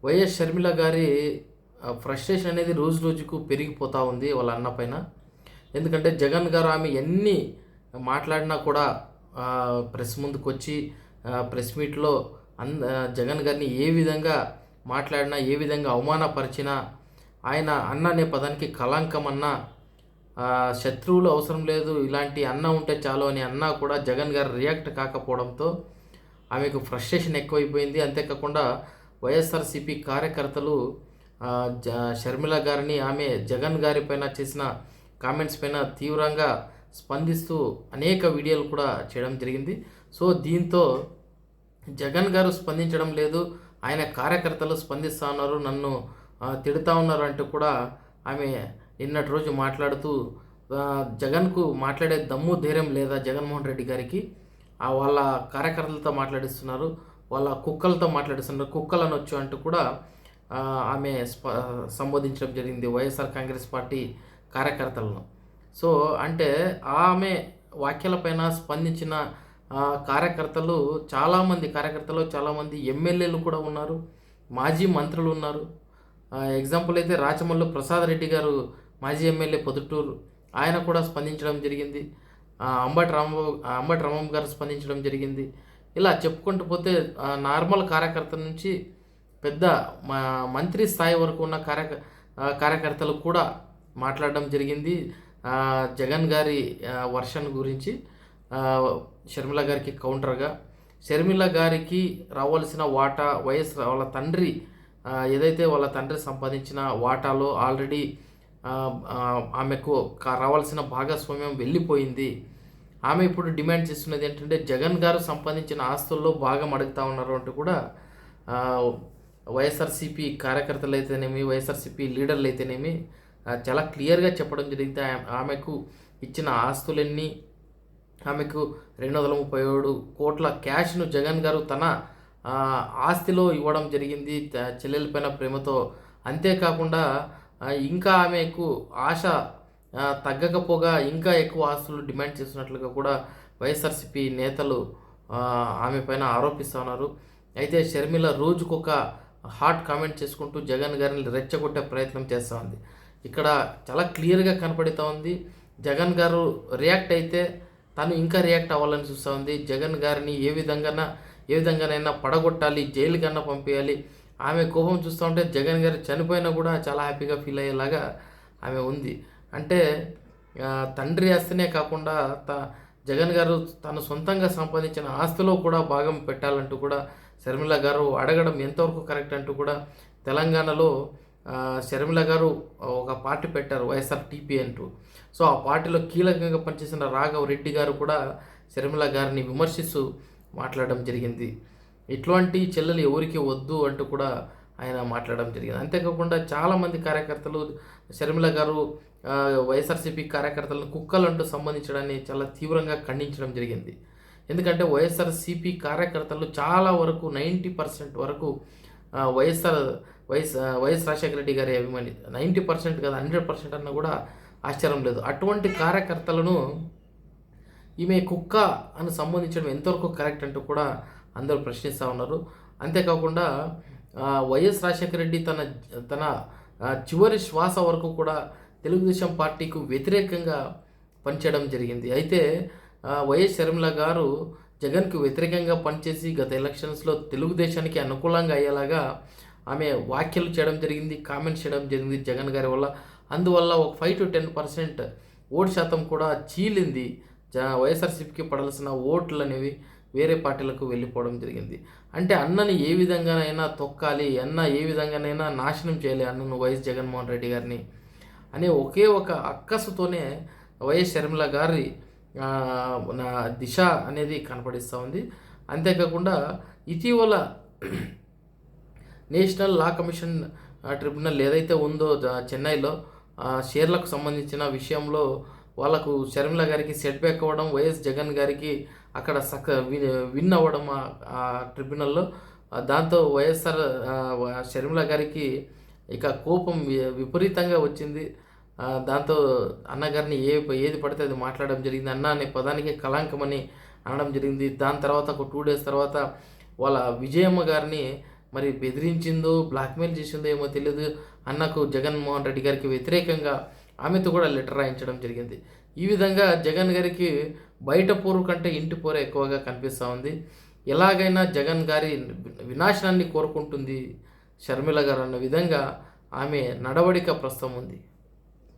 YS Sharmila గారి frustration అనేది రోజు రోజుకు పెరిగిపోతూ ఉంది వాళ్ళ అన్న పైన. ఎందుకంటే జగన్ గారు ఆమె ఎన్ని మాట్లాడినా కూడా ప్రెస్ ముందుకొచ్చి ప్రెస్ మీట్‌లో జగన్ గారిని ఏ విధంగా మాట్లాడినా, ఏ విధంగా అవమానపరిచినా, ఆయన అన్న అనే పదానికి కళంకం అన్నా, శత్రువులు అవసరం లేదు ఇలాంటి అన్న ఉంటే చాలు అని అన్నా కూడా జగన్ గారు రియాక్ట్ కాకపోవడంతో ఆమెకు ఫ్రస్ట్రేషన్ ఎక్కువైపోయింది. అంతేకాకుండా వైఎస్ఆర్‌సీపీ కార్యకర్తలు షర్మిల గారిని ఆమె జగన్ గారి పైన చేసిన కామెంట్స్ పైన తీవ్రంగా స్పందిస్తూ అనేక వీడియోలు కూడా చేయడం జరిగింది. సో దీంతో జగన్ గారు స్పందించడం లేదు, ఆయన కార్యకర్తలు స్పందిస్తూ ఉన్నారు, నన్ను తిడుతూ ఉన్నారు అంటూ కూడా ఆమె నిన్నటి రోజు మాట్లాడుతూ జగన్కు మాట్లాడే దమ్ము ధైర్యం లేదా జగన్మోహన్ రెడ్డి గారికి, వాళ్ళ కార్యకర్తలతో మాట్లాడిస్తున్నారు, వాళ్ళ కుక్కలతో మాట్లాడిస్తున్నారు, కుక్కలు అనొచ్చు అంటూ కూడా ఆమె సంబోధించడం జరిగింది వైఎస్ఆర్ కాంగ్రెస్ పార్టీ కార్యకర్తలను. సో అంటే ఆమె వ్యాఖ్యలపైన స్పందించిన కార్యకర్తలు చాలామంది ఎమ్మెల్యేలు కూడా ఉన్నారు, మాజీ మంత్రులు ఉన్నారు. ఎగ్జాంపుల్ అయితే రాచమల్లు ప్రసాద్ రెడ్డి గారు మాజీ ఎమ్మెల్యే పొద్దుటూరు, ఆయన కూడా స్పందించడం జరిగింది. అంబటి రాంబాబు గారు స్పందించడం జరిగింది. ఇలా చెప్పుకుంటూ పోతే నార్మల్ కార్యకర్తల నుంచి పెద్ద మంత్రి స్థాయి వరకు ఉన్న కార్యకర్తలు కూడా మాట్లాడడం జరిగింది జగన్ గారి వర్షన్ గురించి. షర్మిల గారికి కౌంటర్గా షర్మిల గారికి రావాల్సిన వాటా వాళ్ళ తండ్రి ఏదైతే వాళ్ళ తండ్రి సంపాదించిన వాటాలో ఆల్రెడీ ఆమెకు రావాల్సిన భాగస్వామ్యం వెళ్ళిపోయింది. ఆమె ఇప్పుడు డిమాండ్ చేస్తున్నది ఏంటంటే జగన్ గారు సంపాదించిన ఆస్తుల్లో భాగం అడుగుతూ ఉన్నారు అంటూ కూడా వైఎస్ఆర్సీపీ కార్యకర్తలు అయితేనేమి, వైఎస్ఆర్సీపీ లీడర్లు అయితేనేమి చాలా క్లియర్గా చెప్పడం జరిగింది. ఆమెకు ఇచ్చిన ఆస్తులన్నీ, ఆమెకు 237 కోట్ల క్యాష్ను జగన్ గారు తన ఆస్తిలో ఇవ్వడం జరిగింది చెల్లెలపైన ప్రేమతో. అంతేకాకుండా ఇంకా ఆమెకు ఆశ తగ్గకపోగా ఇంకా ఎక్కువ ఆస్తులు డిమాండ్ చేస్తున్నట్లుగా కూడా వైఎస్ఆర్సీపీ నేతలు ఆమె పైన ఆరోపిస్తూ ఉన్నారు. అయితే షర్మిల రోజుకొక హాట్ కామెంట్ చేసుకుంటూ జగన్ గారిని రెచ్చగొట్టే ప్రయత్నం చేస్తూ ఉంది. ఇక్కడ చాలా క్లియర్గా కనపడుతూ ఉంది. జగన్ గారు రియాక్ట్ అయితే తను ఇంకా రియాక్ట్ అవ్వాలని చూస్తూ ఉంది. జగన్ గారిని ఏ విధంగానైనా పడగొట్టాలి, జైలుకన్నా పంపించాలి. ఆమె కోపం చూస్తూ ఉంటే జగన్ గారు చనిపోయినా కూడా చాలా హ్యాపీగా ఫీల్ అయ్యేలాగా ఆమె ఉంది. అంటే తండ్రి ఆస్తినే కాకుండా జగన్ గారు తను సొంతంగా సంపాదించిన ఆస్తిలో కూడా భాగం పెట్టాలంటూ కూడా షర్మిల గారు అడగడం ఎంతవరకు కరెక్ట్ అంటూ కూడా తెలంగాణలో షర్మిల గారు ఒక పార్టీ పెట్టారు వైఎస్ఆర్టీపీ అంటూ. సో ఆ పార్టీలో కీలకంగా పనిచేసిన రాఘవ్ రెడ్డి గారు కూడా షర్మిల గారిని విమర్శిస్తూ మాట్లాడడం జరిగింది. ఇట్లాంటి చెల్లెలు ఎవరికి వద్దు అంటూ కూడా ఆయన మాట్లాడడం జరిగింది. అంతేకాకుండా చాలామంది కార్యకర్తలు షర్మిల గారు వైఎస్ఆర్సీపీ కార్యకర్తలను కుక్కలంటూ సంబంధించడాన్ని చాలా తీవ్రంగా ఖండించడం జరిగింది. ఎందుకంటే వైఎస్ఆర్సీపీ కార్యకర్తలు చాలా వరకు 90% వరకు వైఎస్ రాజశేఖర రెడ్డి గారి అభిమాని. 90% కాదు 100% అన్న కూడా ఆశ్చర్యం లేదు. అటువంటి కార్యకర్తలను ఈమె కుక్క అని సంబోధించడం ఎంతవరకు కరెక్ట్ అంటూ కూడా అందరూ ప్రశ్నిస్తూ ఉన్నారు. అంతేకాకుండా వైఎస్ రాజశేఖర రెడ్డి తన చివరి శ్వాస వరకు కూడా తెలుగుదేశం పార్టీకి వ్యతిరేకంగా పనిచేయడం జరిగింది. అయితే వైఎస్ షర్మిల గారు జగన్కు వ్యతిరేకంగా పనిచేసి గత ఎలక్షన్స్లో తెలుగుదేశానికి అనుకూలంగా అయ్యేలాగా ఆమె వ్యాఖ్యలు చేయడం జరిగింది, కామెంట్స్ చేయడం జరిగింది జగన్ గారి వల్ల. అందువల్ల ఒక 5 to 10% ఓటు శాతం కూడా చీలింది. వైఎస్ఆర్సీపీకి పడాల్సిన ఓట్లు అనేవి వేరే పార్టీలకు వెళ్ళిపోవడం జరిగింది. అంటే అన్నని ఏ విధంగానైనా తొక్కాలి, అన్న ఏ విధంగానైనా నాశనం చేయాలి అన్నను వైఎస్ జగన్మోహన్ రెడ్డి గారిని అనే ఒకే ఒక అక్కసుతోనే వైఎస్ షర్మిల గారి దిశ అనేది కనపడిస్తూ ఉంది. అంతేకాకుండా ఇటీవల నేషనల్ లా కమిషన్ ట్రిబ్యునల్ ఏదైతే ఉందో చెన్నైలో షేర్లకు సంబంధించిన విషయంలో వాళ్ళకు షర్మిల గారికి సెట్ బ్యాక్ అవ్వడం, వైఎస్ జగన్ గారికి అక్కడ విన్ అవ్వడం ఆ ట్రిబ్యునల్లో. దాంతో వైఎస్ఆర్ షర్మిల గారికి ఇక కోపం విపరీతంగా వచ్చింది. దాంతో అన్నగారిని ఏది పడితే అది మాట్లాడడం జరిగింది. అన్న అనే పదానికి కళంకమని అనడం జరిగింది. దాని తర్వాత ఒక 2 days తర్వాత వాళ్ళ విజయమ్మ గారిని మరి బెదిరించిందో, బ్లాక్‌మెయిల్ చేసిందో ఏమో తెలియదు. అన్నకు జగన్మోహన్ రెడ్డి గారికి వ్యతిరేకంగా ఆమెతో కూడా లెటర్ రాయించడం జరిగింది. ఈ విధంగా జగన్ గారికి బయట పోరు కంటే ఇంటి పోరే ఎక్కువగా కనిపిస్తూ ఉంది. ఎలాగైనా జగన్ గారి వినాశనాన్ని కోరుకుంటుంది షర్మిల గారు అన్న విధంగా ఆమె నడవడిక ప్రస్తుతం ఉంది.